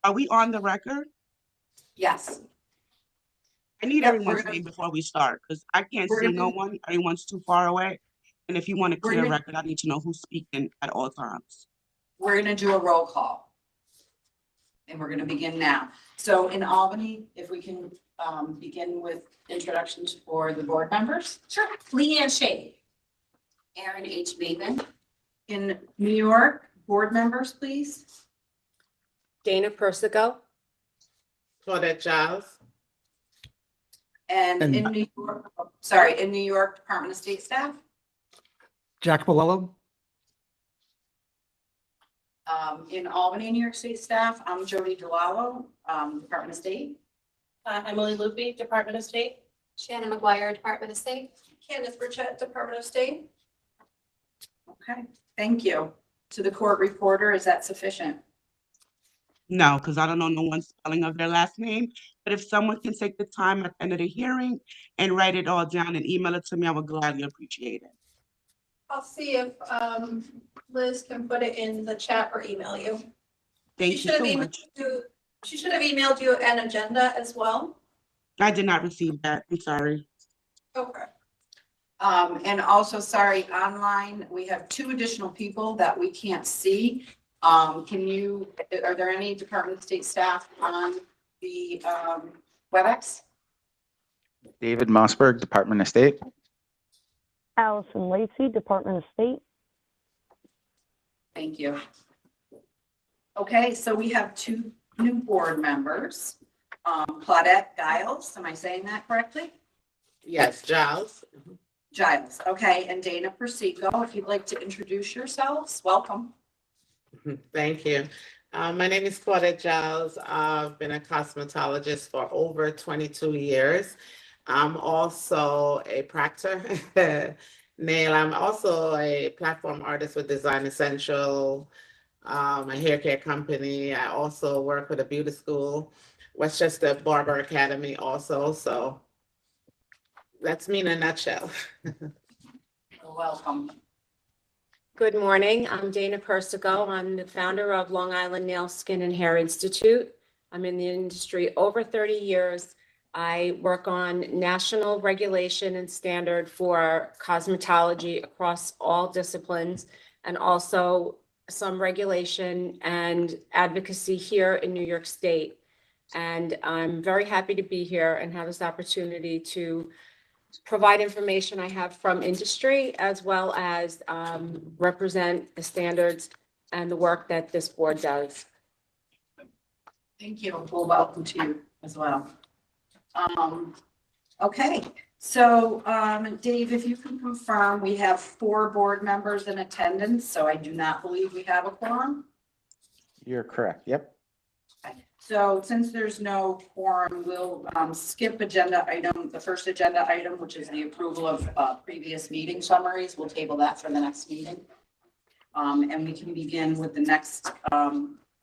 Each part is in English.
Are we on the record? Yes. I need Yep, everyone's name before we start, because I can't we're see gonna- no one. Everyone's too far away. And if you want a We're clear gonna- record, I need to know who's speaking at all times. We're going to do a roll call. And we're going to begin now. So in Albany, if we can begin with introductions for the board members. Sure. Leanne Shade. Aaron H. Maven. In New York, board members, please. Dana Persico. Claudette Giles. And in New York, in New York, Department of State staff. Jack Bolello. In Albany, New York State staff, I'm Jody DeLallo, Department of State. Emily Loopy, Department of State. Shannon McGuire, Department of State. Candace Burchett, Department of State. Okay, thank you. To the court reporter, is that sufficient? No, because I don't know no one's spelling of their last name. But if someone can take the time at the end of the hearing and write it all down and email it to me, I would gladly appreciate it. I'll see if Liz can put it in the chat or email you. Thank She you should have so emailed much. you. She should have emailed you an agenda as well. I did not receive that. I'm sorry. Okay. And also, sorry, online, we have 2 additional people that we can't see. Are there any Department of State staff on the WebEx? David Mossberg, Department of State. Allison Lacey, Department of State. Thank you. Okay, so we have 2 new board members. Claudette Giles, am I saying that correctly? Yes, Giles. Giles, okay, and Dana Persico, if you'd like to introduce yourselves, welcome. Thank you. My name is Claudette Giles. I've been a cosmetologist for over 22 years. I'm also a proctor, nail. I'm also a platform artist with Design Essential, a hair care company. I also work with a beauty school, Westchester Barber Academy also. So that's me in a nutshell. Welcome. Good morning. I'm Dana Persico. I'm the founder of Long Island Nail, Skin, and Hair Institute. I'm in the industry over 30 years. I work on national regulation and standard for cosmetology across all disciplines, and also some regulation and advocacy here in New York State. And I'm very happy to be here and have this opportunity to provide information I have from industry, as well as represent the standards and the work that this board does. Thank you. Well, welcome to you as well. Okay, so Dave, if you can confirm, we have 4 board members in attendance, so I do not believe we have a quorum. You're correct. Yep. So since there's no quorum, we'll skip the first agenda item, which is the approval of previous meeting summaries. We'll table that for the next meeting. And we can begin with the next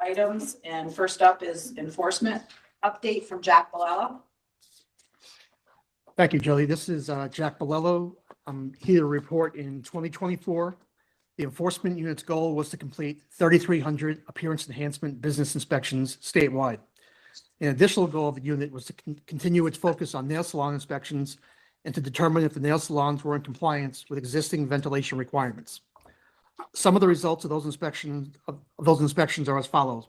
items. And first up is enforcement update from Jack Bolello. Thank you, Jody. This is Jack Bolello. I'm here to report in 2024. The enforcement unit's goal was to complete 3,300 appearance enhancement business inspections statewide. An additional goal of the unit was to continue its focus on nail salon inspections and to determine if the nail salons were in compliance with existing ventilation requirements. Some of the results of those inspections are as follows.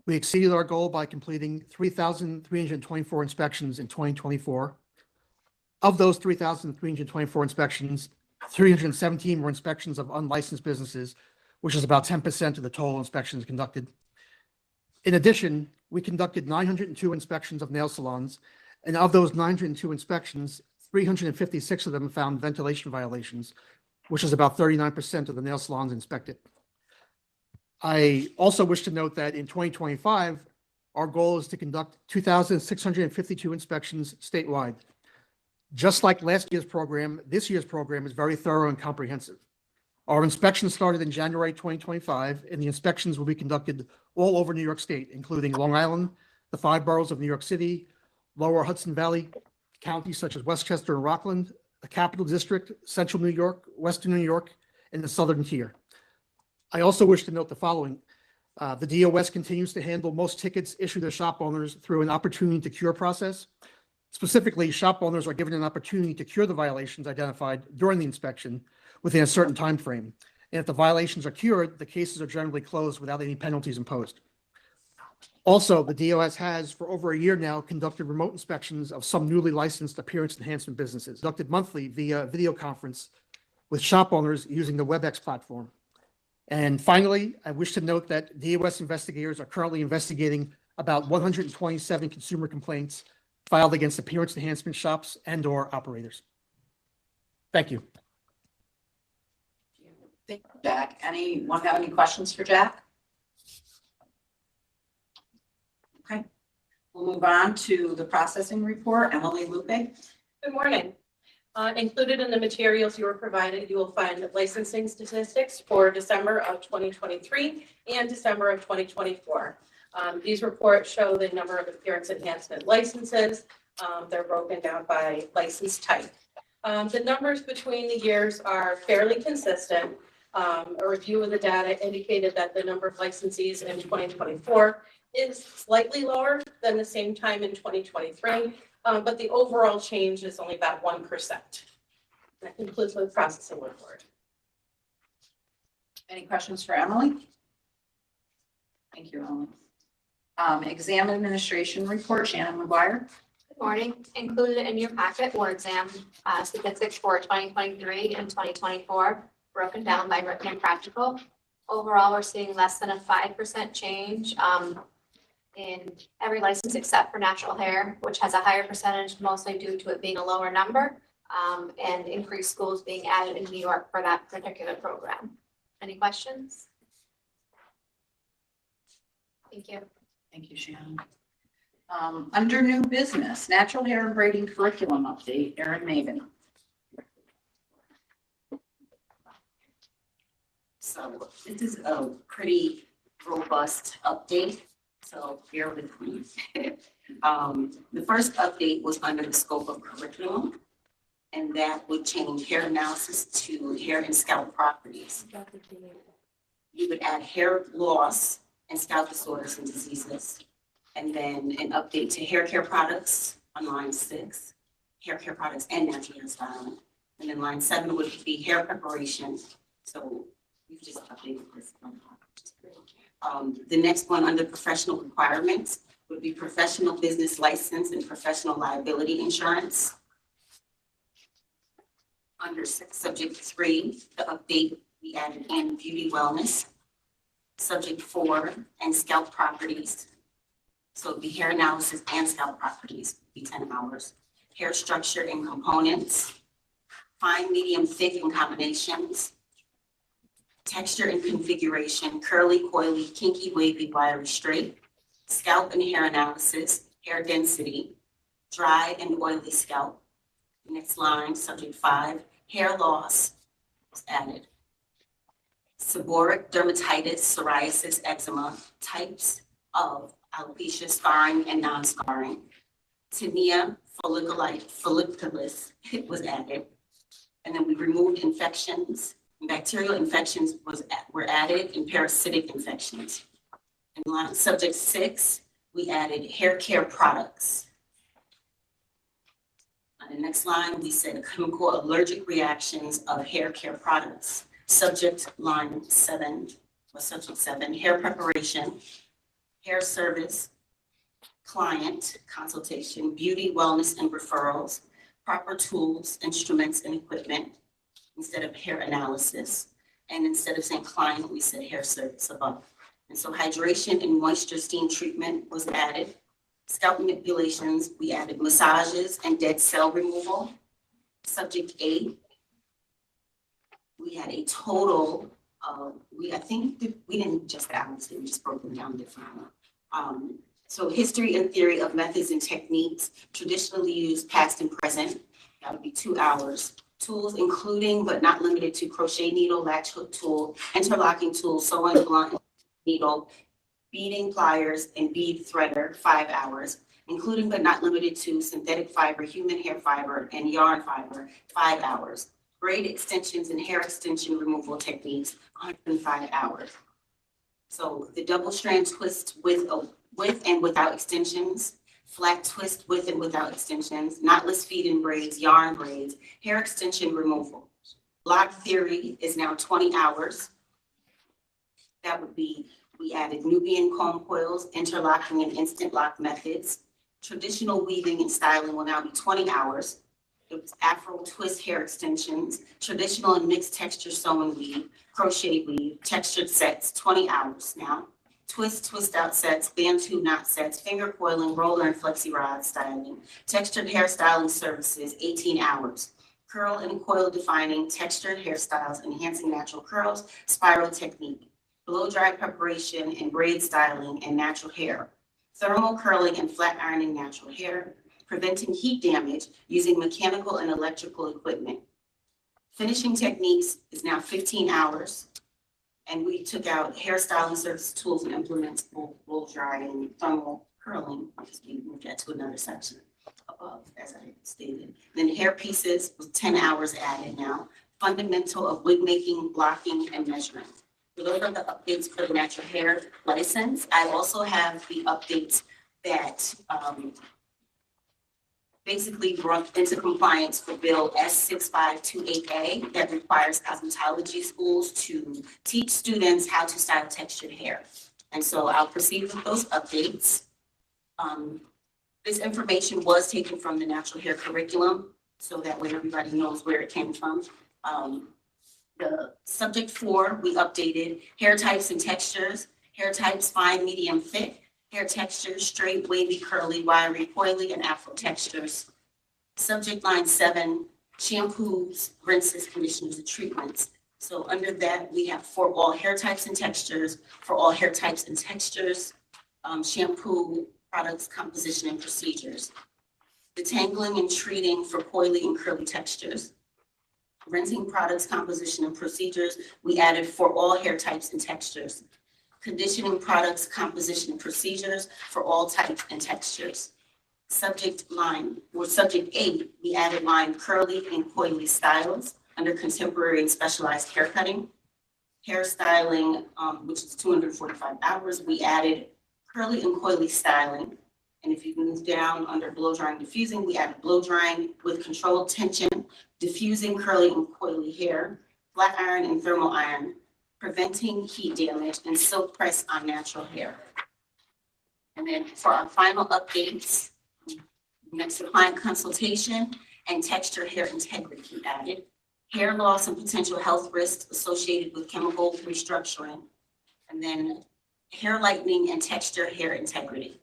We exceeded our goal by completing 3,324 inspections in 2024. Of those 3,324 inspections, 317 were inspections of unlicensed businesses, which is about 10% of the total inspections conducted. In addition, we conducted 902 inspections of nail salons, and of those 902 inspections, 356 of them found ventilation violations, which is about 39% of the nail salons inspected. I also wish to note that in 2025, our goal is to conduct 2,652 inspections statewide. Just like last year's program, this year's program is very thorough and comprehensive. Our inspection started in January 2025, and the inspections will be conducted all over New York State, including Long Island, the 5 boroughs of New York City, Lower Hudson Valley counties such as Westchester and Rockland, the Capital District, Central New York, Western New York, and the Southern Tier. I also wish to note the following. The DOS continues to handle most tickets issued to shop owners through an opportunity to cure process. Specifically, shop owners are given an opportunity to cure the violations identified during the inspection within a certain time frame. And if the violations are cured, the cases are generally closed without any penalties imposed. Also, the DOS has, for over a year now, conducted remote inspections of some newly licensed appearance enhancement businesses, conducted monthly via video conference with shop owners using the WebEx platform. And finally, I wish to note that DOS investigators are currently investigating about 127 consumer complaints filed against appearance enhancement shops and/or operators. Thank you. Thank you, Jack. Anyone have any questions for Jack? Okay, we'll move on to the processing report. Emily Lupe. Good morning. Included in the materials you were provided, you will find licensing statistics for December of 2023 and December of 2024. These reports show the number of appearance enhancement licenses. They're broken down by license type. The numbers between the years are fairly consistent. A review of the data indicated that the number of licensees in 2024 is slightly lower than the same time in 2023. But the overall change is only about 1%. That concludes the processing report. Any questions for Emily? Thank you, Emily. Exam administration report, Shannon McGuire. Good morning. Included in your packet were exam statistics for 2023 and 2024, broken down by written and practical. Overall, we're seeing less than a 5% change in every license except for natural hair, which has a higher percentage, mostly due to it being a lower number, and increased schools being added in New York for that particular program. Any questions? Thank you. Thank you, Shannon. Under new business, natural hair and braiding curriculum update, Erin Maven. So this is a pretty robust update, so bear with me. The first update was under the scope of curriculum, and that would change hair analysis to hair and scalp properties. You would add hair loss and scalp disorders and diseases, and then an update to hair care products on line 6, hair care products and natural hair styling. And then line 7 would be hair preparation. So we've just updated this one. The next one under professional requirements would be professional business license and professional liability insurance. Under subject 3, the update, we added in beauty wellness. Subject 4, and scalp properties. So it'd be hair analysis and scalp properties, would be 10 hours. Hair structure and components, fine, medium, thick, and combinations. Texture and configuration, curly, coily, kinky, wavy, wiry, straight. Scalp and hair analysis, hair density, dry and oily scalp. Next line, subject 5, hair loss was added. Seborrheic dermatitis, psoriasis, eczema, types of alopecia, scarring and non-scarring. Tinea folliculis was added. And then we removed infections. Bacterial infections were added, and parasitic infections. In line subject 6, we added hair care products. On the next line, we said chemical allergic reactions of hair care products. Subject line 7, or subject 7, hair preparation, hair service, client consultation, beauty, wellness, and referrals, proper tools, instruments, and equipment, instead of hair analysis. And instead of saying client, we said hair service above. And so hydration and moisture steam treatment was added. Scalp manipulations, we added massages and dead cell removal. Subject 8, we had a total of, I think we didn't just balance it, we just broke them down differently. So history and theory of methods and techniques traditionally used past and present, that would be 2 hours. Tools including but not limited to crochet needle, latch hook tool, interlocking tool, sewing blunt needle, beading pliers, and bead threader, 5 hours, including but not limited to synthetic fiber, human hair fiber, and yarn fiber, 5 hours. Braid extensions and hair extension removal techniques, 105 hours. So the double strand twist with and without extensions, flat twist with and without extensions, knotless feed-in braids, yarn braids, hair extension removal. Lock theory is now 20 hours. That would be, we added Nubian comb coils, interlocking and instant lock methods. Traditional weaving and styling will now be 20 hours. It was Afro twist hair extensions, traditional and mixed texture sewing weave, crochet weave, textured sets, 20 hours now. Twist out sets, bantu knot sets, finger coiling, roller and flexi rod styling, textured hairstyling services, 18 hours. Curl and coil defining, textured hairstyles, enhancing natural curls, spiral technique, blow dry preparation and braid styling and natural hair, thermal curling and flat ironing natural hair, preventing heat damage using mechanical and electrical equipment. Finishing techniques is now 15 hours. And we took out hairstyling service tools and implements, blow dry and thermal curling. I'll just move that to another section above, as I stated. Then hair pieces with 10 hours added now. Fundamental of wig making, blocking, and measuring. So those are the updates for the natural hair license. I also have the updates that basically brought into compliance for Bill S6528A that requires cosmetology schools to teach students how to style textured hair. And so I'll proceed with those updates. This information was taken from the natural hair curriculum, so that way everybody knows where it came from. The subject 4, we updated hair types and textures, hair types fine, medium, thick, hair textures, straight, wavy, curly, wiry, coily, and afro textures. Subject line 7, shampoos, rinses, conditioners, and treatments. So under that, we have for all hair types and textures, for all hair types and textures, shampoo products, composition, and procedures. Detangling and treating for coily and curly textures. Rinsing products, composition, and procedures, we added for all hair types and textures. Conditioning products, composition, and procedures for all types and textures. Subject 8, we added line curly and coily styles under contemporary and specialized hair cutting. Hairstyling, which is 245 hours, we added curly and coily styling. And if you move down under blow drying, diffusing, we added blow drying with controlled tension, diffusing curly and coily hair, flat iron and thermal iron, preventing heat damage, and silk press on natural hair. And then for our final updates, next to client consultation and texture hair integrity added, hair loss and potential health risks associated with chemical restructuring, and then hair lightening and texture hair integrity.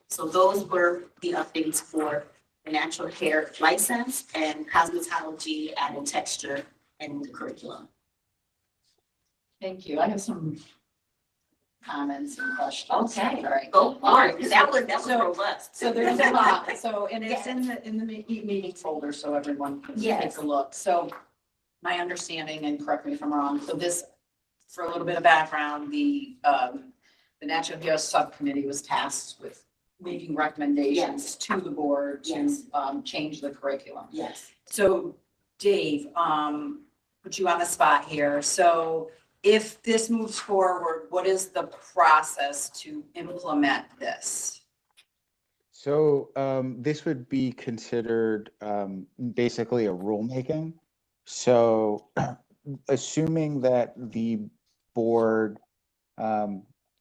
So those were the updates for the natural hair license and cosmetology adding texture in the curriculum. Thank you. I have some comments and questions. Okay. All right. Go for it, because that was robust. So there's a lot. So, and it's in the meeting folder, so everyone can Yes. take a look. So my understanding, and correct me if I'm wrong, so this, for a little bit of background, the Natural Hair Subcommittee was tasked with making recommendations to the board to Yes. Change the curriculum. Yes. So Dave, put you on the spot here. So if this moves forward, what is the process to implement this? So this would be considered basically a rulemaking. So assuming that the board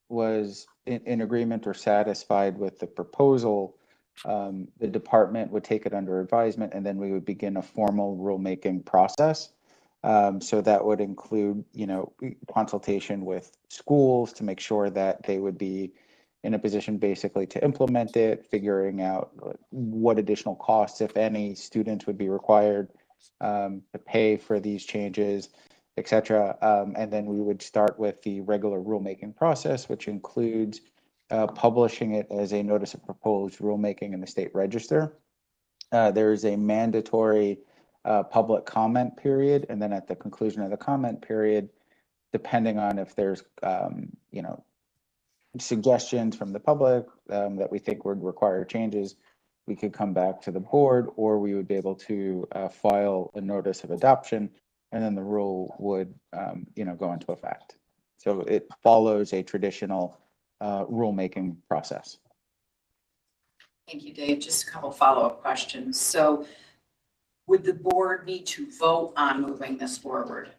was in agreement or satisfied with the proposal, the department would take it under advisement, and then we would begin a formal rulemaking process. So that would include, consultation with schools to make sure that they would be in a position basically to implement it, figuring out what additional costs, if any, students would be required to pay for these changes, et cetera. And then we would start with the regular rulemaking process, which includes publishing it as a notice of proposed rulemaking in the state register. There is a mandatory public comment period, and then at the conclusion of the comment period, depending on if there's suggestions from the public that we think would require changes, we could come back to the board, or we would be able to file a notice of adoption, and then the rule would go into effect. So it follows a traditional rulemaking process. Thank you, Dave. Just a couple follow-up questions. So would the board need to vote on moving this forward?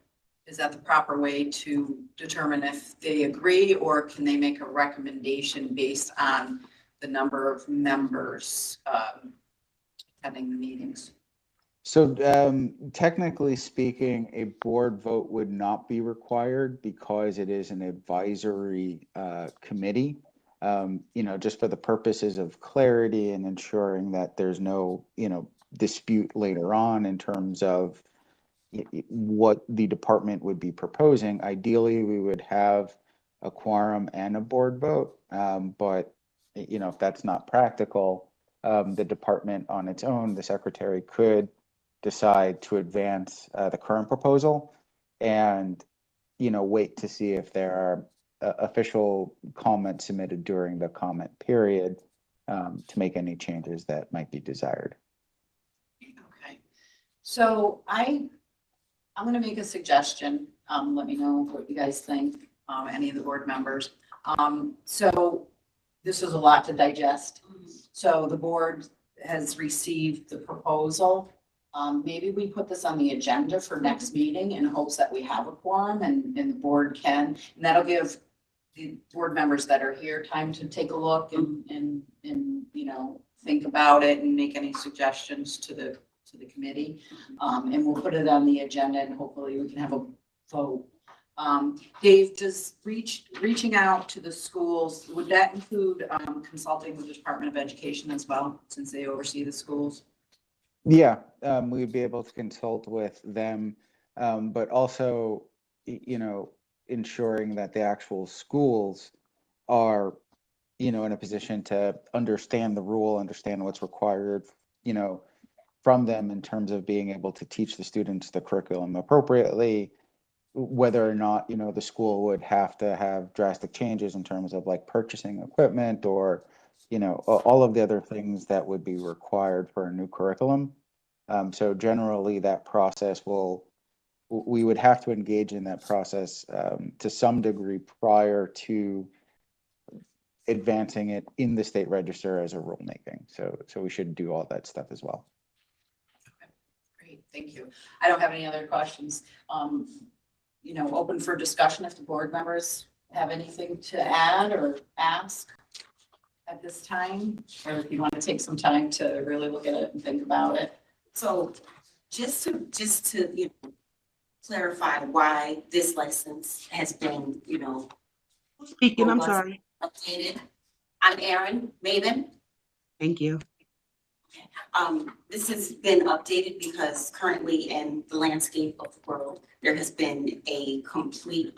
Is that the proper way to determine if they agree, or can they make a recommendation based on the number of members attending the meetings? So technically speaking, a board vote would not be required because it is an advisory committee. Just for the purposes of clarity and ensuring that there's no, dispute later on in terms of what the department would be proposing. Ideally, we would have a quorum and a board vote. But, if that's not practical, the department on its own, the secretary could decide to advance the current proposal and, wait to see if there are official comments submitted during the comment period to make any changes that might be desired. Okay. So I'm going to make a suggestion. Let me know what you guys think, any of the board members. So this is a lot to digest. So the board has received the proposal. Maybe we put this on the agenda for next meeting in hopes that we have a quorum and the board can, and that'll give the board members that are here time to take a look and think about it and make any suggestions to the committee. And we'll put it on the agenda and hopefully we can have a vote. Dave, does reaching out to the schools, would that include consulting with the Department of Education as well, since they oversee the schools? Yeah, we'd be able to consult with them, but also, ensuring that the actual schools are, in a position to understand the rule, understand what's required, from them in terms of being able to teach the students the curriculum appropriately, whether or not, the school would have to have drastic changes in terms of like purchasing equipment or, all of the other things that would be required for a new curriculum. So generally that process we would have to engage in that process to some degree prior to advancing it in the state register as a rulemaking. So we should do all that stuff as well. Okay, great, thank you. I don't have any other questions. Open for discussion if the board members have anything to add or ask at this time, or if you want to take some time to really look at it and think about it. So just to clarify why this license has been, Speaking, I'm sorry. updated. I'm Erin Maven. Thank you. This has been updated because currently in the landscape of the world, there has been a complete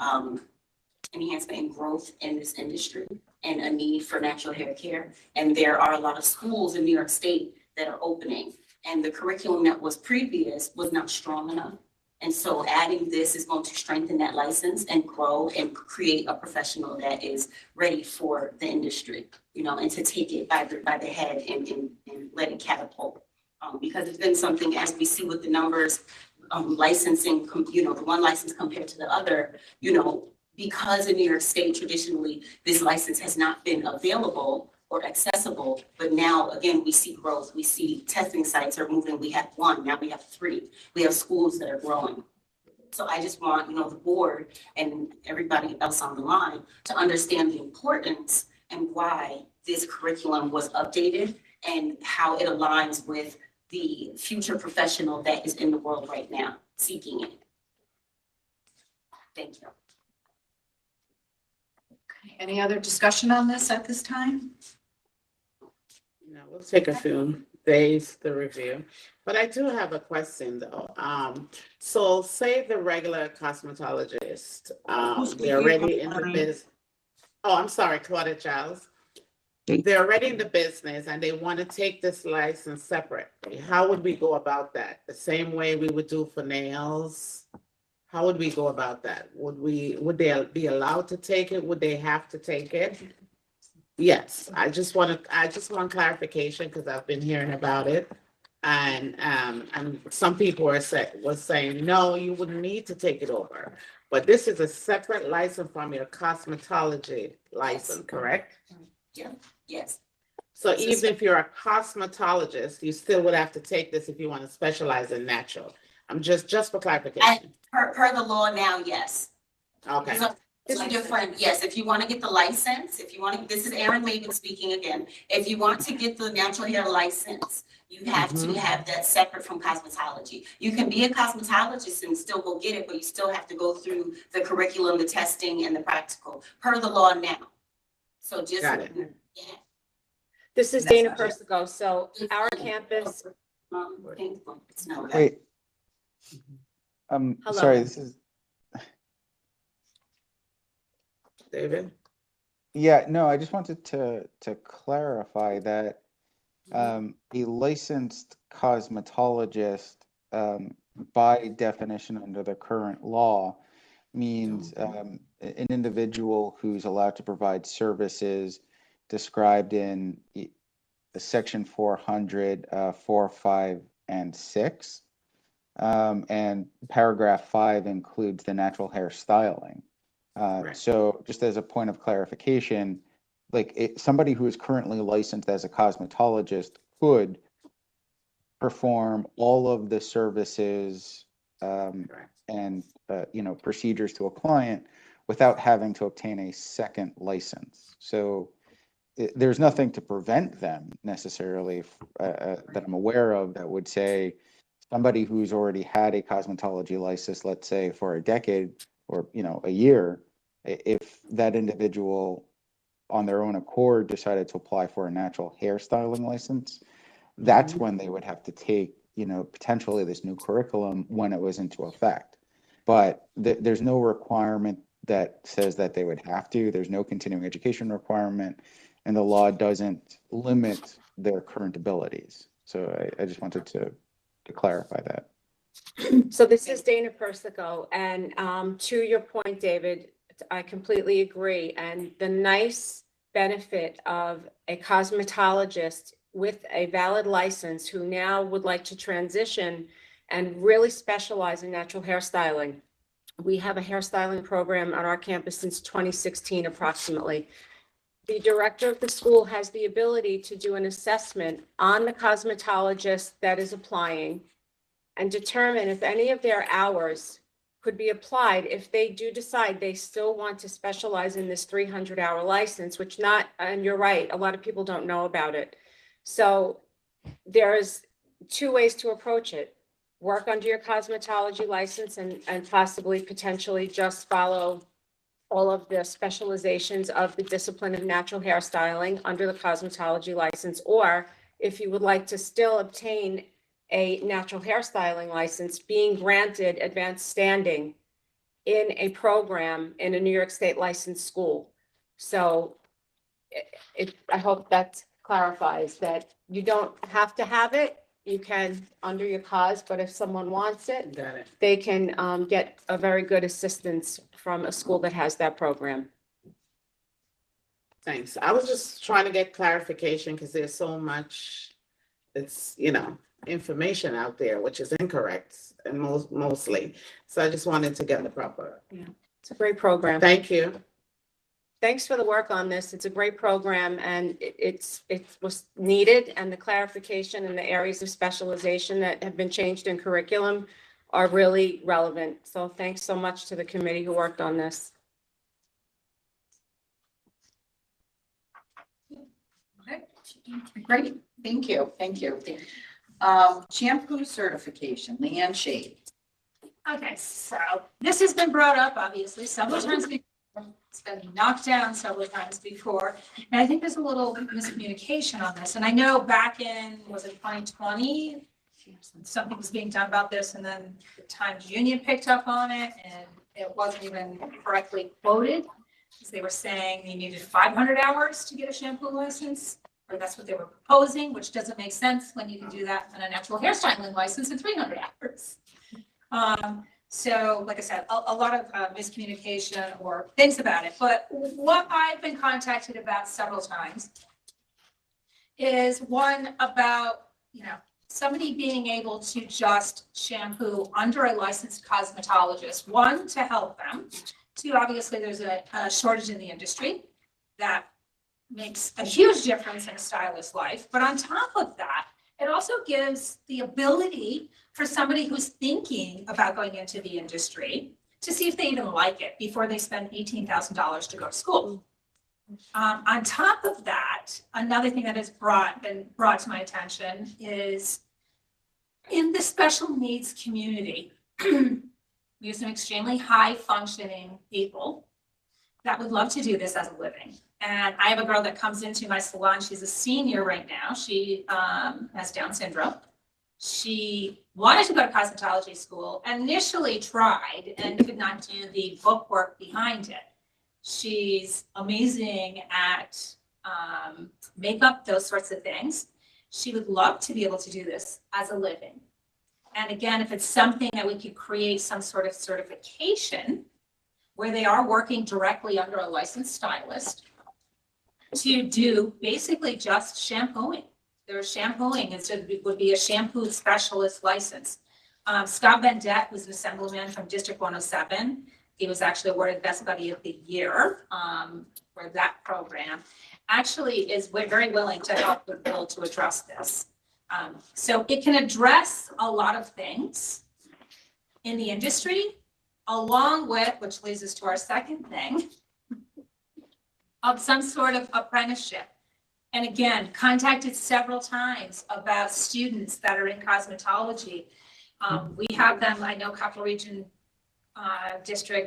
enhancement and growth in this industry and a need for natural hair care. And there are a lot of schools in New York State that are opening, and the curriculum that was previous was not strong enough. And so adding this is going to strengthen that license and grow and create a professional that is ready for the industry, and to take it by the head and let it catapult. Because it's been something, as we see with the numbers, licensing, the one license compared to the other, because in New York State, traditionally, this license has not been available or accessible, but now, again, we see growth. We see testing sites are moving. We have 1, now we have 3. We have schools that are growing. So I just want, the board and everybody else on the line to understand the importance and why this curriculum was updated and how it aligns with the future professional that is in the world right now, seeking it. Thank you. Okay, any other discussion on this at this time? No, we'll take a few days to review. But I do have a question though. So say the regular cosmetologist, they're already in the business. Oh, I'm sorry, Claudia Giles. They're already in the business and they want to take this license separately. How would we go about that? The same way we would do for nails? How would we go about that? Would they be allowed to take it? Would they have to take it? Yes, I just want clarification because I've been hearing about it. And some people was saying, no, you wouldn't need to take it over. But this is a separate license from your cosmetology license, correct? Yes, So It's a even if you're a cosmetologist, you still would have to take this if you want to specialize in natural. I'm just for clarification. per the law now, yes. Okay, So it's different, yes, if you want to get the license, if you want to, this is Erin Maven speaking again. If you want to get the natural hair license, you have to have that separate from cosmetology. You can be a cosmetologist and still go get it, but you still have to go through the curriculum, the testing, and the practical, per the law now. So just. Got it. Yeah. This is Dana Persico. So our campus, It's no. Wait. Hello. Sorry, this is, David? yeah, no, I just wanted to clarify that a licensed cosmetologist, by definition under the current law, means an individual who's allowed to provide services described in section 400, 4, 5, and 6. And paragraph 5 includes the natural hair styling. Right. So just as a point of clarification, like somebody who is currently licensed as a cosmetologist could perform all of the services and procedures to a client without having to obtain a second license. So there's nothing to prevent them necessarily that I'm aware of that would say somebody who's already had a cosmetology license, let's say for a decade or a year, if that individual on their own accord decided to apply for a natural hairstyling license, that's when they would have to take potentially this new curriculum when it was into effect. But there's no requirement that says that they would have to. There's no continuing education requirement, and the law doesn't limit their current abilities. So I just wanted to clarify that. so this is Dana Persico. And to your point, David, I completely agree. And the nice benefit of a cosmetologist with a valid license who now would like to transition and really specialize in natural hairstyling. We have a hairstyling program on our campus since 2016 approximately. The director of the school has the ability to do an assessment on the cosmetologist that is applying and determine if any of their hours could be applied if they do decide they still want to specialize in this 300-hour license, which and you're right, a lot of people don't know about it. So there's two ways to approach it. Work under your cosmetology license and possibly potentially just follow all of the specializations of the discipline of natural hairstyling under the cosmetology license. Or if you would like to still obtain a natural hairstyling license, being granted advanced standing in a program in a New York State licensed school. So I hope that clarifies that you don't have to have it. You can under your cause, but if someone wants it, Got it. they can get a very good assistance from a school that has that program. Thanks. I was just trying to get clarification because there's so much, information out there, which is incorrect and mostly. So I just wanted to get the proper. It's a great program. Thank you. Thanks for the work on this. It's a great program and it was needed, and the clarification and the areas of specialization that have been changed in curriculum are really relevant. So thanks so much to the committee who worked on this. Okay, great, thank you. Shampoo certification, Leanne Shade. Okay, so this has been brought up obviously several times before. It's been knocked down several times before. And I think there's a little miscommunication on this. And I know back in, was it 2020? Something was being done about this, and then the Times Union picked up on it, and it wasn't even correctly quoted. Because they were saying they needed 500 hours to get a shampoo license, or that's what they were proposing, which doesn't make sense when you can do that on a natural hairstyling license in 300 hours. So like I said, a lot of miscommunication or things about it. But what I've been contacted about several times is one about, somebody being able to just shampoo under a licensed cosmetologist, one, to help them. Two, obviously, there's a shortage in the industry that makes a huge difference in a stylist's life. But on top of that, it also gives the ability for somebody who's thinking about going into the industry to see if they even like it before they spend $18,000 to go to school. On top of that, another thing that has been brought to my attention is in the special needs community, we have some extremely high functioning people that would love to do this as a living. And I have a girl that comes into my salon. She's a senior right now. She has Down syndrome. She wanted to go to cosmetology school, initially tried and could not do the bookwork behind it. She's amazing at makeup, those sorts of things. She would love to be able to do this as a living. And again, if it's something that we could create some sort of certification where they are working directly under a licensed stylist to do basically just shampooing. Their shampooing would be a shampoo specialist license. Scott Vendette was an assemblyman from District 107. He was actually awarded Best Buddy of the Year for that program. Actually is very willing to help the bill to address this. So it can address a lot of things in the industry, along with, which leads us to our second thing, of some sort of apprenticeship. And again, contacted several times about students that are in cosmetology. We have them, I know Capital District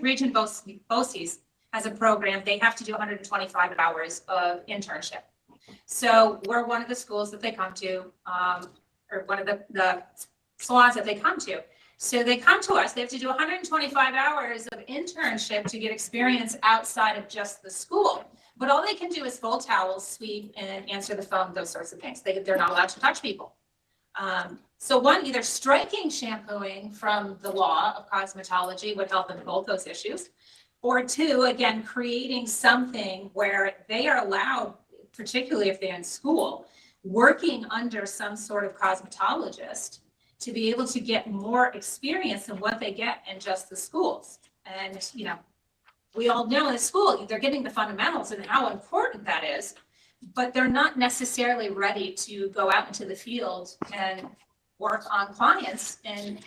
Region BOCES has a program. They have to do 125 hours of internship. So we're one of the schools that they come to, or one of the salons that they come to. So they come to us, they have to do 125 hours of internship to get experience outside of just the school. But all they can do is fold towels, sweep, and answer the phone, those sorts of things. They're not allowed to touch people. So one, either striking shampooing from the law of cosmetology would help in both those issues. Or two, again, creating something where they are allowed, particularly if they're in school, working under some sort of cosmetologist to be able to get more experience than what they get in just the schools. And, you know, we all know in school, they're getting the fundamentals and how important that is, but they're not necessarily ready to go out into the field and work on clients and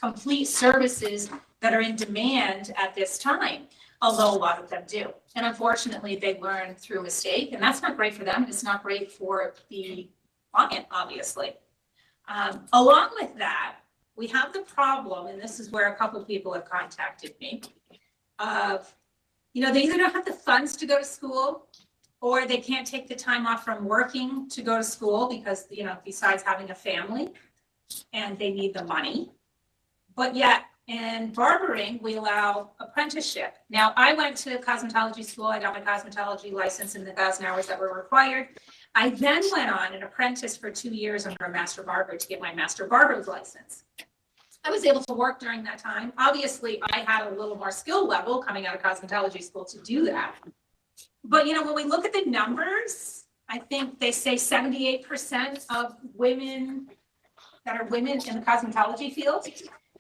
complete services that are in demand at this time, although a lot of them do. And unfortunately, they learn through mistake, and that's not great for them. It's not great for the client, obviously. Along with that, we have the problem, and this is where a couple of people have contacted me, of, you know, they either don't have the funds to go to school, or they can't take the time off from working to go to school because, you know, besides having a family, and they need the money. But yet, in barbering, we allow apprenticeship. Now, I went to cosmetology school. I got my cosmetology license in the 1,000 hours that were required. I then went on an apprentice for 2 years under a master barber to get my master barber's license. I was able to work during that time. Obviously, I had a little more skill level coming out of cosmetology school to do that. But, you know, when we look at the numbers, I think they say 78% of women that are women in the cosmetology field,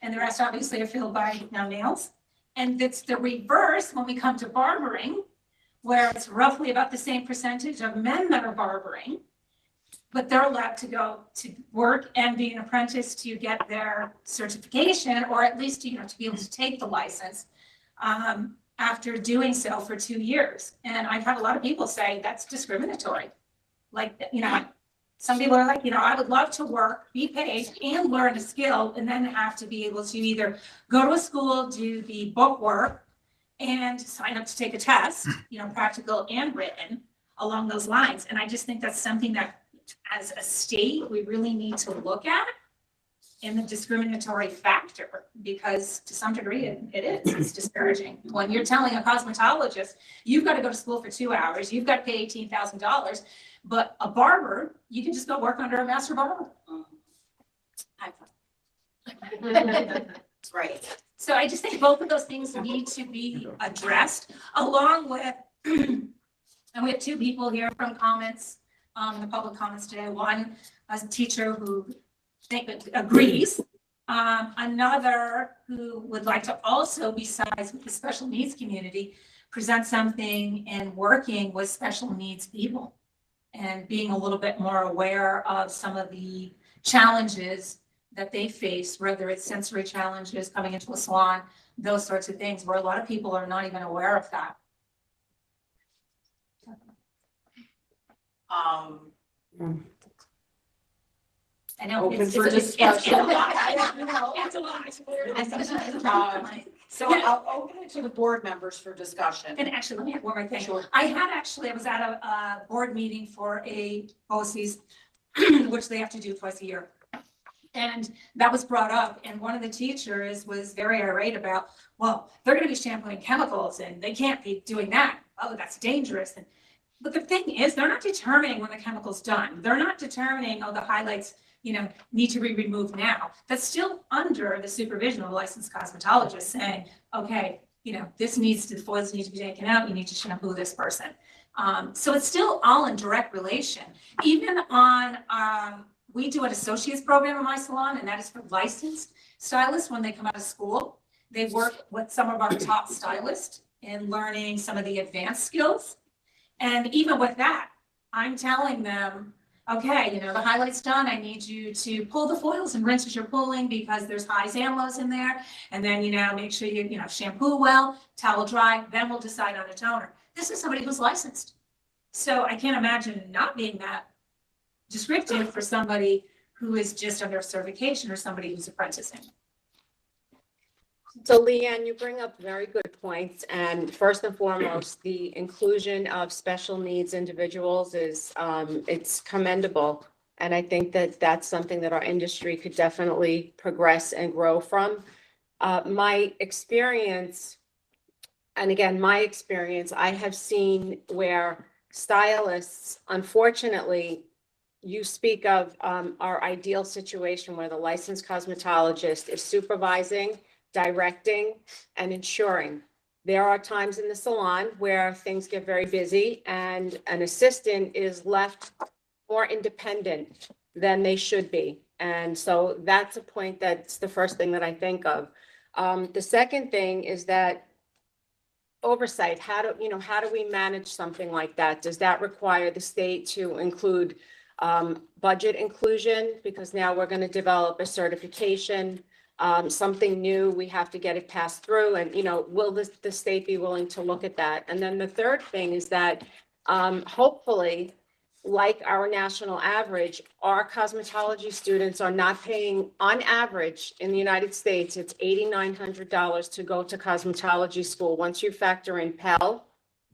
and the rest obviously are filled by now males. And it's the reverse when we come to barbering, where it's roughly about the same percentage of men that are barbering, but they're allowed to go to work and be an apprentice to get their certification, or at least, you know, to be able to take the license after doing so for 2 years. And I've had a lot of people say that's discriminatory. Like, you know, some people are like, you know, I would love to work, be paid, and learn a skill, and then have to be able to either go to a school, do the book work, and sign up to take a test, you know, practical and written along those lines. And I just think that's something that, as a state, we really need to look at in the discriminatory factor, because to some degree it's discouraging. When you're telling a cosmetologist, you've got to go to school for 2 hours, you've got to pay $18,000, but a barber, you can just go work under a master barber. Right. So I just think both of those things need to be addressed, along with, and we have 2 people here from comments, in the public comments today. One, a teacher who agrees. Another who would like to also, besides with the special needs community, present something in working with special needs people and being a little bit more aware of some of the challenges that they face, whether it's sensory challenges coming into a salon, those sorts of things, where a lot of people are not even aware of that. I know. Open it's- for it's- discussion. It's a lot. I know, it's a lot. So I'll open it to the board members for discussion. And actually, let me add one more thing. Sure. I was at a board meeting for a BOCES, which they have to do twice a year. And that was brought up, and one of the teachers was very irate about, well, they're gonna be shampooing chemicals and they can't be doing that. Oh, that's dangerous. But the thing is, they're not determining when the chemical's done. They're not determining, oh, the highlights, need to be removed now. That's still under the supervision of a licensed cosmetologist saying, okay, the foils need to be taken out, you need to shampoo this person. So it's still all in direct relation. Even on, we do an associate's program in my salon, and that is for licensed stylists. When they come out of school, they work with some of our top stylists in learning some of the advanced skills. And even with that, I'm telling them, okay, the highlight's done. I need you to pull the foils and rinse as you're pulling because there's highs and lows in there. And then, make sure you shampoo well, towel dry, then we'll decide on a toner. This is somebody who's licensed. So I can't imagine not being that descriptive for somebody who is just under certification or somebody who's apprenticing. So Leanne, you bring up very good points. And first and foremost, the inclusion of special needs individuals is, it's commendable. And I think that that's something that our industry could definitely progress and grow from. My experience, I have seen where stylists, unfortunately, you speak of our ideal situation where the licensed cosmetologist is supervising, directing, and ensuring. There are times in the salon where things get very busy and an assistant is left more independent than they should be. And so that's a point, that's the first thing that I think of. The second thing is that oversight. How do we manage something like that? Does that require the state to include budget inclusion? Because now we're going to develop a certification, something new, we have to get it passed through, and will the state be willing to look at that? And then the third thing is that hopefully, like our national average, our cosmetology students are not paying, on average in the United States, it's $8,900 to go to cosmetology school once you factor in Pell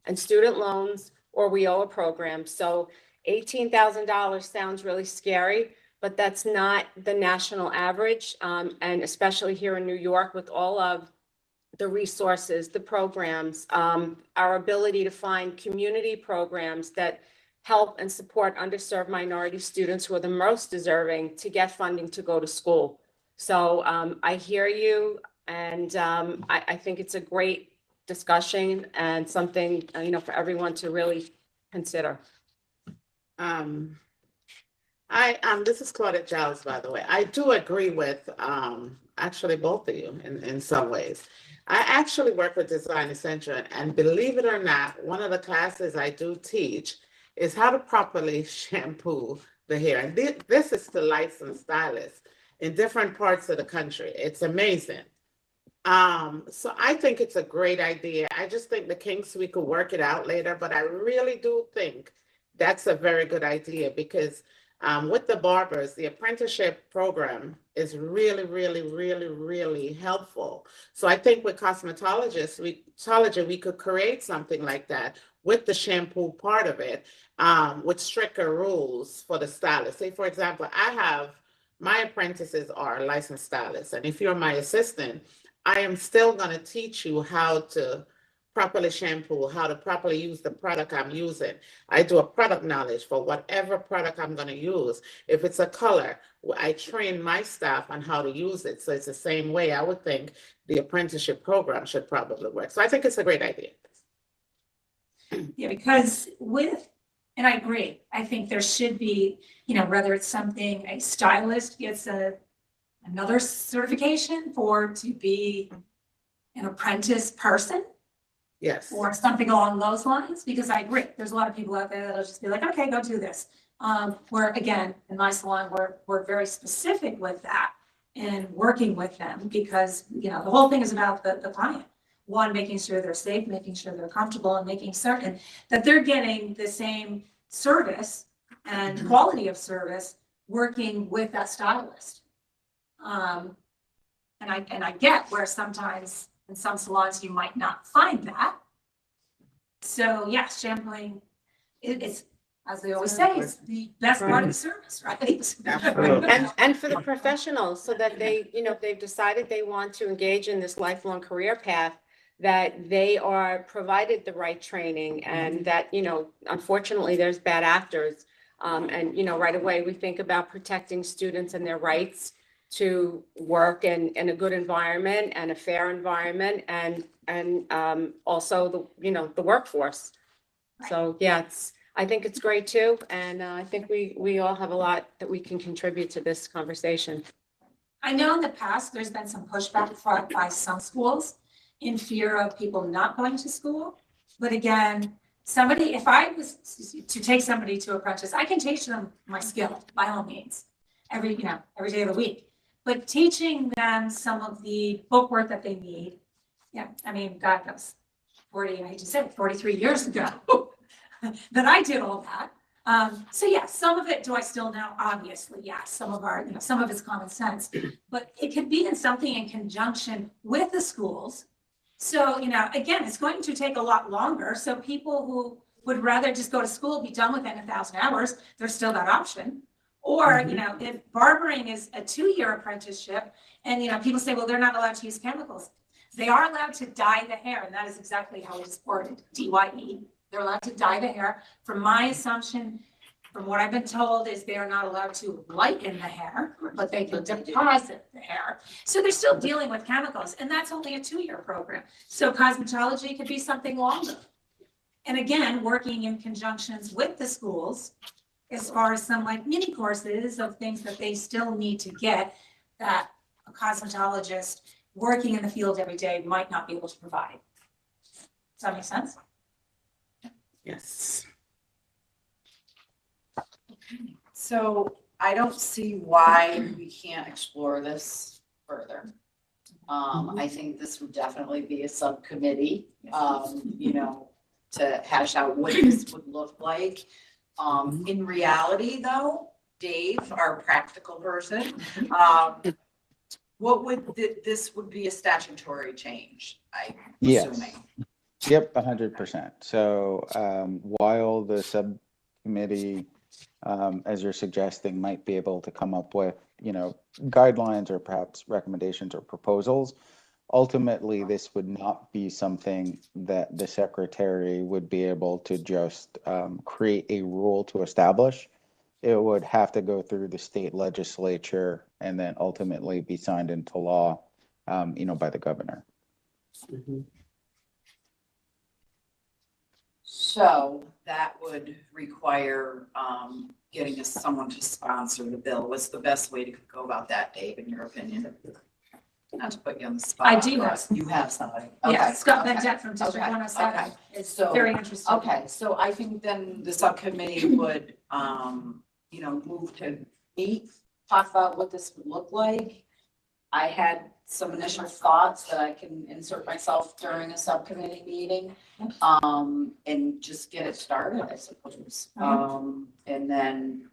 and student loans or WIOA programs. So $18,000 sounds really scary, but that's not the national average. And especially here in New York with all of the resources, the programs, our ability to find community programs that help and support underserved minority students who are the most deserving to get funding to go to school. So I hear you, and I think it's a great discussion and something, for everyone to really consider. This is Claudette Giles, by the way. I do agree with actually both of you in some ways. I actually work with Design Essential, and believe it or not, one of the classes I do teach is how to properly shampoo the hair. And this is to licensed stylists in different parts of the country. It's amazing. So I think it's a great idea. I just think the kinks, we could work it out later, but I really do think that's a very good idea because with the barbers, the apprenticeship program is really, really, really, really helpful. So I think with cosmetologists, we could create something like that with the shampoo part of it, with stricter rules for the stylist. Say, for example, my apprentices are licensed stylists, and if you're my assistant, I am still going to teach you how to properly shampoo, how to properly use the product I'm using. I do a product knowledge for whatever product I'm going to use. If it's a color, I train my staff on how to use it. So it's the same way I would think the apprenticeship program should probably work. So I think it's a great idea. Yeah, because with And I agree. I think there should be, whether it's something a stylist gets another certification to be an apprentice person Yes. or something along those lines, because I agree. There's a lot of people out there that'll just be like, okay, go do this. Where again, in my salon, we're very specific with that and working with them because, the whole thing is about the client. One, making sure they're safe, making sure they're comfortable, and making certain that they're getting the same service and quality of service working with that stylist. And I get where sometimes in some salons you might not find that. So yes, shampooing, it's, as they always say, it's the best part of the service, right? Absolutely. And for the professionals, so that they, if they've decided they want to engage in this lifelong career path, that they are provided the right training and that, unfortunately, there's bad actors. And, right away, we think about protecting students and their rights to work in a good environment and a fair environment and also the workforce. So, yeah, I think it's great too. And I think we all have a lot that we can contribute to this conversation. I know in the past, there's been some pushback by some schools in fear of people not going to school. But again, if I was to take somebody to apprentice, I can teach them my skill by all means, every day of the week. But teaching them some of the bookwork that they need, God, that was 43 years ago that I did all that. So yeah, some of it do I still know? Obviously, yes. Some of it's common sense, but it could be in something in conjunction with the schools. So, again, it's going to take a lot longer. So people who would rather just go to school, be done within 1,000 hours, there's still that option. Or, if barbering is a 2-year apprenticeship and, people say, well, they're not allowed to use chemicals. They are allowed to dye the hair. And that is exactly how it is worded, DYE. They're allowed to dye the hair. From my assumption, from what I've been told, is they are not allowed to lighten the hair, but they can deposit the hair. So they're still dealing with chemicals, and that's only a 2-year program. So cosmetology could be something longer. And again, working in conjunctions with the schools, as far as some mini courses of things that they still need to get that a cosmetologist working in the field every day might not be able to provide. Does that make sense? Yes. So I don't see why we can't explore this further. I think this would definitely be a subcommittee, to hash out what this would look like. In reality, though, Dave, our practical person, what would this would be a statutory change, I'm Yes. assuming. Yep, 100%. So while the subcommittee, as you're suggesting, might be able to come up with, guidelines or perhaps recommendations or proposals, ultimately this would not be something that the secretary would be able to just create a rule to establish. It would have to go through the state legislature and then ultimately be signed into law, by the governor. So that would require getting someone to sponsor the bill. What's the best way to go about that, Dave, in your opinion? Not to put you on the spot. I do have but you have somebody. Yeah, Okay, Scott okay, Benjet from District okay, 107 okay. is So- very interesting. Okay, so I think then the subcommittee would, move to meet, talk about what this would look like. I had some initial thoughts that I can insert myself during a subcommittee meeting, and just get it started, I suppose. And then,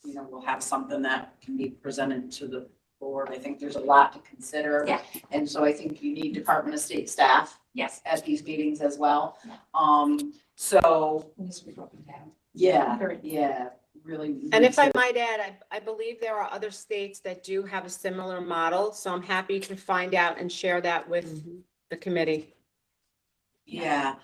we'll have something that can be presented to the board. I think there's a lot to consider. Yeah. And so I think you need Department of State staff Yes. at these meetings as well. So, It needs to be broken down. yeah, really. And if I might add, I believe there are other states that do have a similar model, so I'm happy to find out and share that with the committee. Yeah,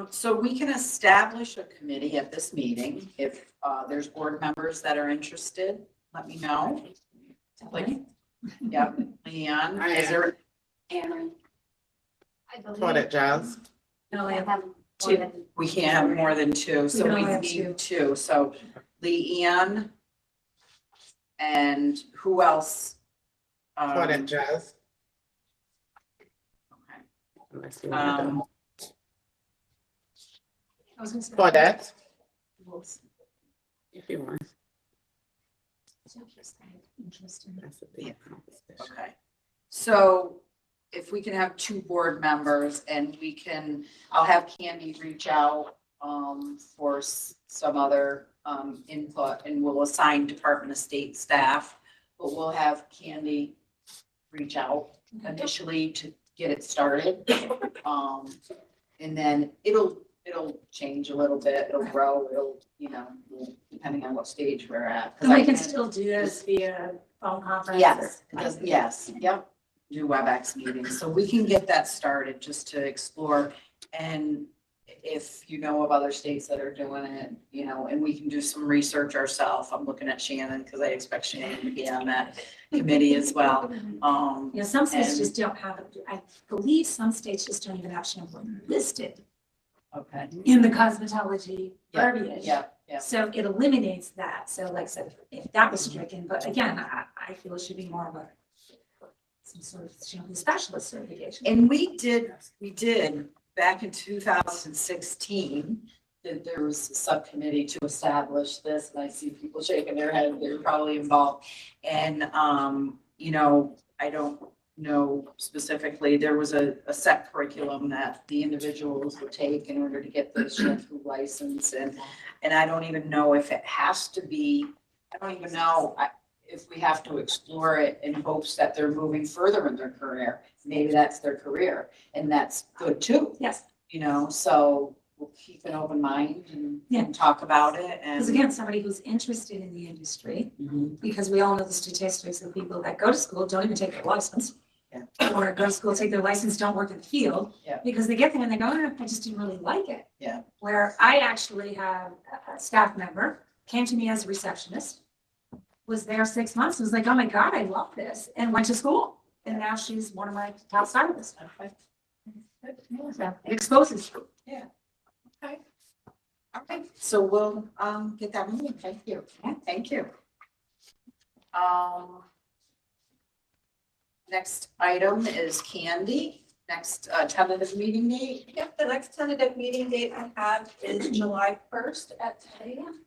so we can establish a committee at this meeting. If there's board members that are interested, let me know. Yep, Leon, is there? And I believe. Claudette Giles. No, I have Two. We can't have more than two, so can we only have need two, so Leanne. And who else? Claudette Jazz. Okay. Unless you want to Um, I was gonna say- Claudette, if you want. Interesting. That's a big conversation. okay. So if we can have two board members and we can, I'll have Candy reach out for some other input, and we'll assign Department of State staff. But we'll have Candy reach out initially to get it started. And then it'll change a little bit, it'll grow, depending on what stage we're at. 'Cause And we I can still do this via phone conference. Yes, yes, yep, do WebEx meetings, so we can get that started just to explore. And if you know of other states that are doing it, and we can do some research ourselves. I'm looking at Shannon because I expect Shannon to be on that committee as well. Some states and- just don't have it. I believe some states just don't even have shampoo listed Okay. in the cosmetology Yeah, verbiage. yeah. So it eliminates that. So like I said, if that was stricken, but again, I feel it should be more of a some sort of shampoo specialist certification. And we did back in 2016, that there was a subcommittee to establish this, and I see people shaking their head, they're probably involved. And, I don't know specifically, there was a set curriculum that the individuals would take in order to get the shampoo license. And I don't even know if it has to be, I don't even know if we have to explore it in hopes that they're moving further in their career. Maybe that's their career, and that's good too. Yes, So we'll keep an open mind Yeah. and talk about it. And because again, somebody who's interested in the industry, because we all know the statistics of people that go to school don't even take their license. Yeah. Or go to school, take their license, don't work in the field. Yeah. Because they get there and they go, "Oh, I just didn't really like it." Yeah. Where I actually have a staff member, came to me as a receptionist, was there 6 months, was like, "Oh my God, I love this," and went to school. And now she's one of my top stylists. It exposes you. All right, so we'll get that moving. Thank you. Thank you. Next item is Candy. Next tentative meeting date. Yep, the next tentative meeting date I have is July 1st at 10 a.m.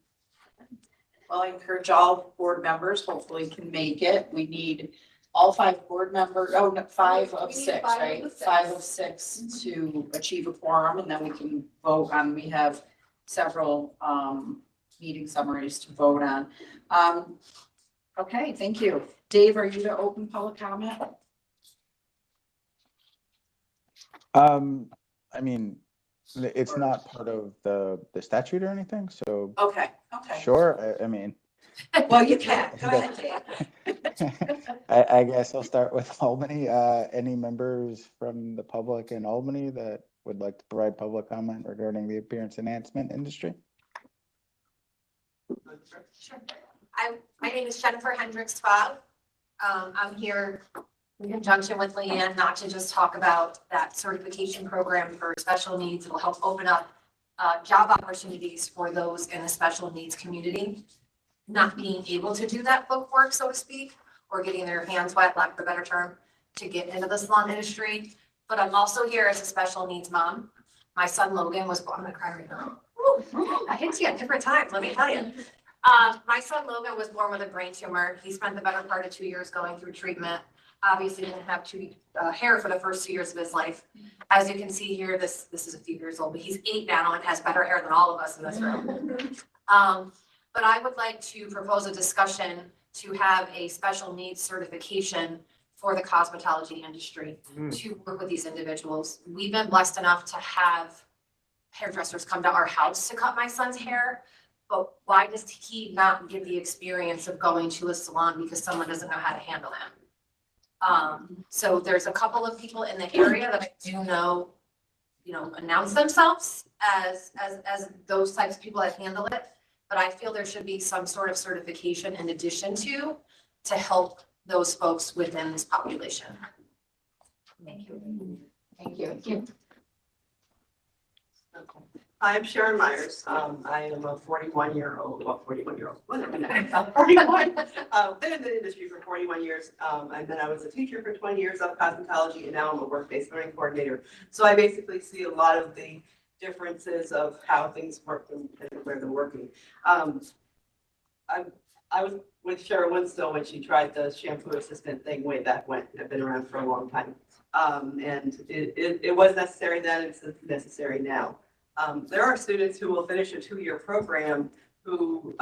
Well, I encourage all board members, hopefully can make it. We need all 5 board members, no, 5 of We need 6, 5 right? of 6. 5 of 6 to achieve a quorum, and then we can vote on, we have several meeting summaries to vote on. Okay, thank you. Dave, are you to open public comment? I mean, it's not part of the statute or anything, so Okay. sure, I mean. Well, you can. Go ahead, Dave. I guess I'll start with Albany. Any members from the public in Albany that would like to provide public comment regarding the appearance enhancement industry? Sure. My name is Jennifer Hendricks-Fobb. I'm here in conjunction with Leanne, not to just talk about that certification program for special needs. It'll help open up job opportunities for those in the special needs community, not being able to do that book work, so to speak, or getting their hands wet, lack of a better term, to get into the salon industry. But I'm also here as a special needs mom. My son Logan was born, I'm gonna cry right now. Ooh, I hit you at different times, let me tell you. My son Logan was born with a brain tumor. He spent the better part of 2 years going through treatment. Obviously didn't have hair for the first 2 years of his life. As you can see here, this is a few years old, but he's 8 now and has better hair than all of us in this room. But I would like to propose a discussion to have a special needs certification for the cosmetology industry to work with these individuals. We've been blessed enough to have hairdressers come to our house to cut my son's hair. But why does he not get the experience of going to a salon because someone doesn't know how to handle him? So there's a couple of people in the area that I do know, announce themselves as those types of people that handle it. But I feel there should be some sort of certification in addition to help those folks within this population. Thank you. Thank you. Hi, I'm Sharon Myers. I am a 41-year-old, well, 41-year-old, whatever, I'm 41. Been in the industry for 41 years. And then I was a teacher for 20 years of cosmetology, and now I'm a work-based learning coordinator. So I basically see a lot of the differences of how things work and where they're working. I was with Sharon Winstone when she tried the shampoo assistant thing way back when. I've been around for a long time. And it was necessary then, it's necessary now. There are students who will finish a 2-year program who,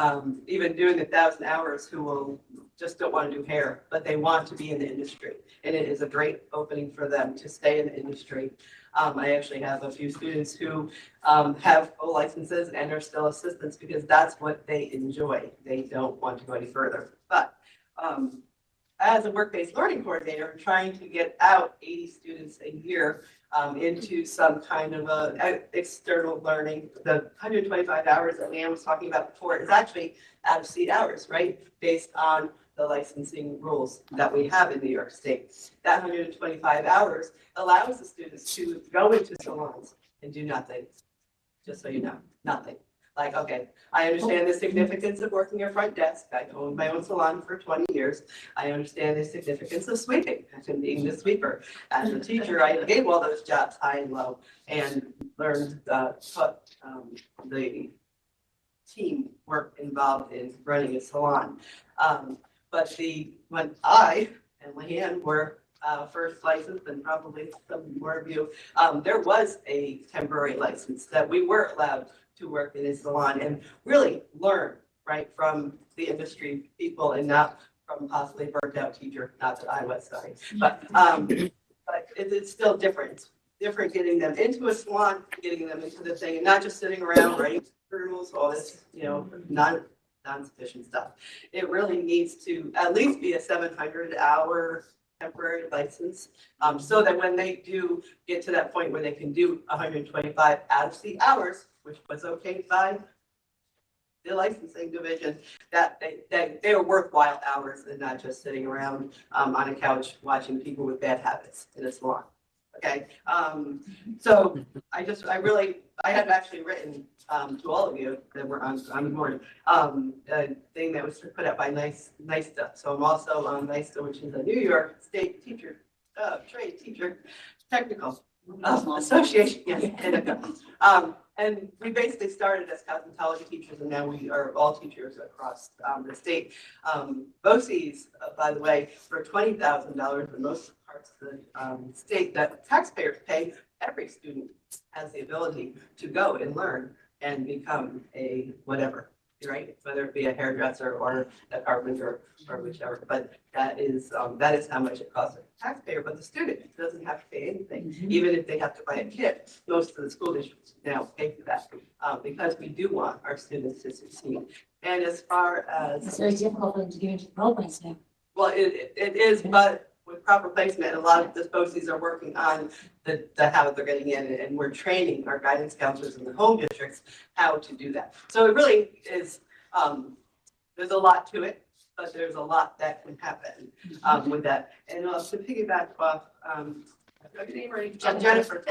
even doing 1,000 hours, who will just don't want to do hair, but they want to be in the industry. And it is a great opening for them to stay in the industry. I actually have a few students who have full licenses and are still assistants because that's what they enjoy. They don't want to go any further. But as a work-based learning coordinator, I'm trying to get out 80 students a year into some kind of external learning. The 125 hours that Leanne was talking about before is actually out-of-seat hours, right? Based on the licensing rules that we have in New York State. That 125 hours allows the students to go into salons and do nothing. Just so you know, nothing. Like, okay, I understand the significance of working your front desk. I owned my own salon for 20 years. I understand the significance of sweeping and being the sweeper. As a teacher, I gave all those jobs high and low and learned what the team work involved in running a salon. But when I and Leanne were first licensed, and probably some more of you, there was a temporary license that we were allowed to work in a salon and really learn, right, from the industry people and not from possibly burnt out teacher, not that I was, sorry. But it's still different. It's different getting them into a salon, getting them into the thing, and not just sitting around writing journals, all this, non-sufficient stuff. It really needs to at least be a 700-hour temporary license, so that when they do get to that point where they can do 125 out-of-seat hours, which was okay by the licensing division, that they are worthwhile hours and not just sitting around on a couch watching people with bad habits in a salon. Okay, so I had actually written to all of you that were on board a thing that was put up by NYSTA. So I'm also on NYSTA, which is a New York State teacher, trade teacher technical association. Yes. And we basically started as cosmetology teachers, and now we are all teachers across the state. BOCES, by the way, for $20,000 in most parts of the state that taxpayers pay, every student has the ability to go and learn and become a whatever, right? Whether it be a hairdresser or a carpenter or whichever. But that is how much it costs the taxpayer. But the student doesn't have to pay anything, even if they have to buy a kit. Most of the school districts now pay for that because we do want our students to succeed. And as far as It's very difficult for them to get into programs now. well, it is, but with proper placement, a lot of the BOCES are working on the how they're getting in, and we're training our guidance counselors in the home districts how to do that. So it really is, there's a lot to it, but there's a lot that can happen with that. And to piggyback off, Jennifer.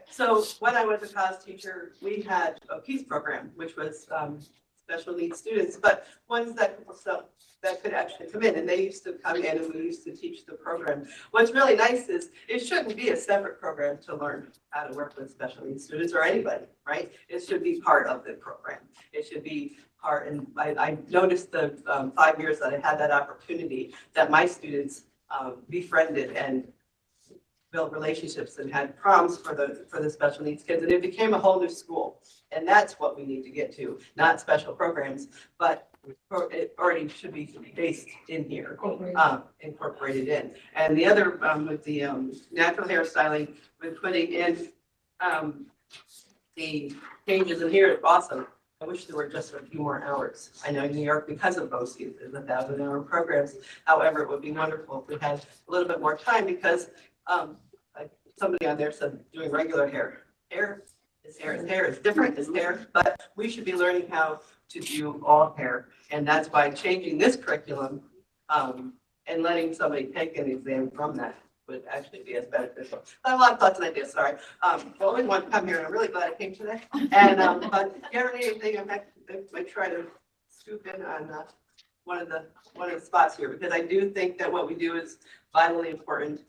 So when I was a cos teacher, we had a PEACE program, which was special needs students, but ones that could actually come in, and they used to come in and we used to teach the program. What's really nice is it shouldn't be a separate program to learn how to work with special needs students or anybody, right? It should be part of the program. It should be part, and I noticed the 5 years that I had that opportunity that my students befriended and built relationships and had proms for the special needs kids, and it became a whole new school. And that's what we need to get to, not special programs, but it already should be based in here, incorporated in. And the other with the natural hairstyling, with putting in the changes in here, it's awesome. I wish there were just a few more hours. I know New York, because of BOCES, there's 1,000-hour programs. However, it would be wonderful if we had a little bit more time because like somebody on there said doing regular hair. Hair is different as hair, but we should be learning how to do all hair. And that's by changing this curriculum and letting somebody take an exam from that. would actually be as beneficial. I have a lot of thoughts and ideas, sorry. I always want to come here, and I'm really glad I came today. And, but if you ever need anything, I try to scoop in on, one of the spots here, because I do think that what we do is vitally important.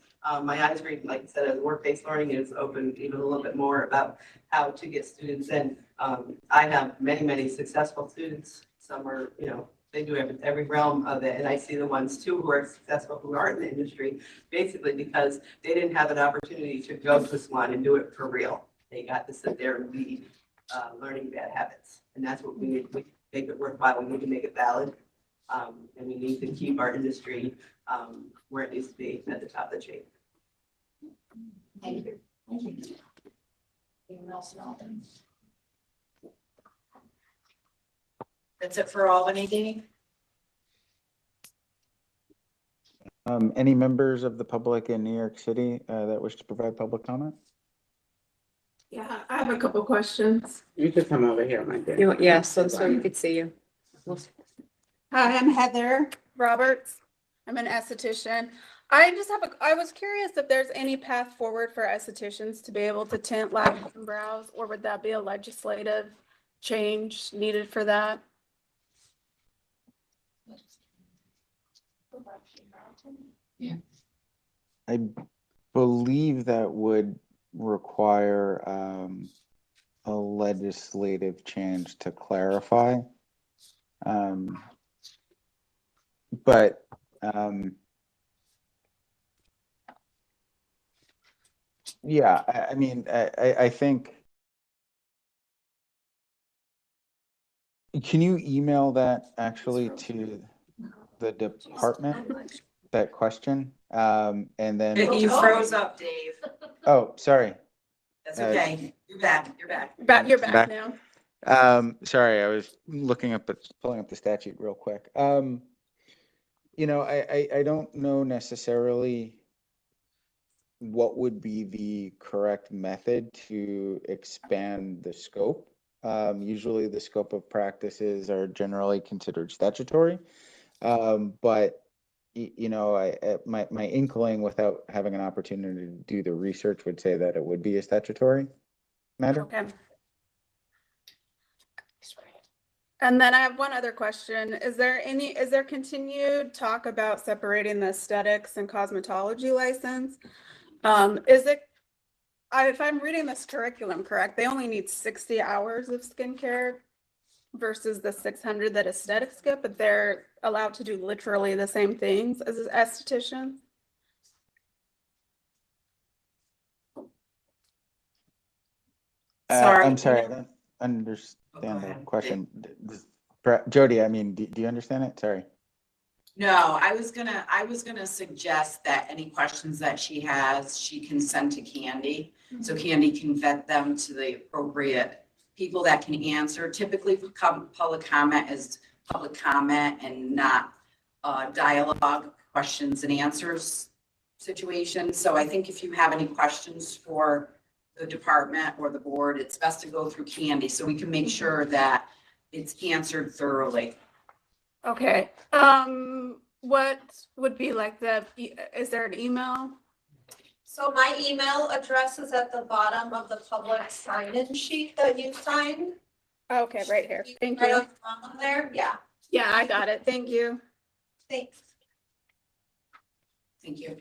My eyes read, like I said, as work-based learning is open even a little bit more about how to get students in. I have many successful students. Some are, they do every realm of it. And I see the ones too who are successful who are in the industry, basically because they didn't have an opportunity to go to a salon and do it for real. They got to sit there and be learning bad habits. And that's what we need. We make it worthwhile. We need to make it valid. And we need to keep our industry where it needs to be, at the top of the chain. Thank you. Anyone else know? That's it for Albany, Dee? Any members of the public in New York City that wish to provide public comment? Yeah, I have a couple questions. You could come over here, my dear. Yeah, so you could see you. Hi, I'm Heather Roberts. I'm an esthetician. I was curious if there's any path forward for estheticians to be able to tint lashes and brows, or would that be a legislative change needed for that? I believe that would require a legislative change to clarify. But yeah, I mean, I think, can you email that actually to the department, that question? And then, You froze up, Dave. oh, sorry. That's okay. You're back. You're back. You're back Back. now. Sorry, I was pulling up the statute real quick. I don't know necessarily what would be the correct method to expand the scope. Usually the scope of practices are generally considered statutory. But my inkling without having an opportunity to do the research would say that it would be a statutory matter. Okay. And then I have one other question. Is there continued talk about separating the aesthetics and cosmetology license? If I'm reading this curriculum correct, they only need 60 hours of skincare versus the 600 that aesthetics get, but they're allowed to do literally the same things as an esthetician? I'm sorry, I don't understand the question. Jody, I mean, do you understand it? Sorry. No, I was gonna suggest that any questions that she has, she can send to Candy. So Candy can vet them to the appropriate people that can answer. Typically, public comment is public comment and not dialogue, questions and answers situation. So I think if you have any questions for the department or the board, it's best to go through Candy so we can make sure that it's answered thoroughly. Okay. What would be like is there an email? So my email address is at the bottom of the public sign-in sheet that you signed. Okay, right here. Thank Right you. on the bottom there, yeah, Yeah, I got it. Thank you. thanks. Thank you.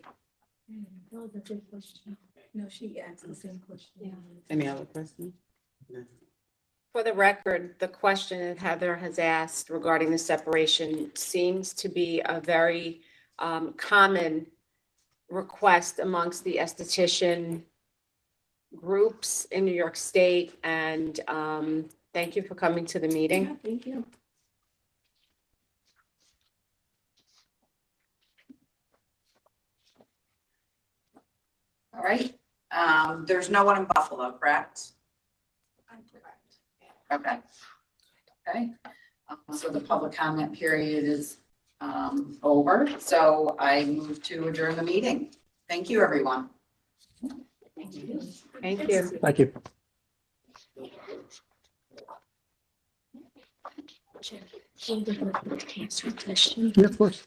No, she asked the same question. Any other questions? For the record, the question that Heather has asked regarding the separation seems to be a very common request amongst the esthetician groups in New York State. And thank you for coming to the meeting. Yeah, thank you. All right. There's no one in Buffalo, correct? Okay. Okay. So the public comment period is over. So I move to adjourn the meeting. Thank you, everyone. Thank you. Thank you. Answer a question. Yeah, of course.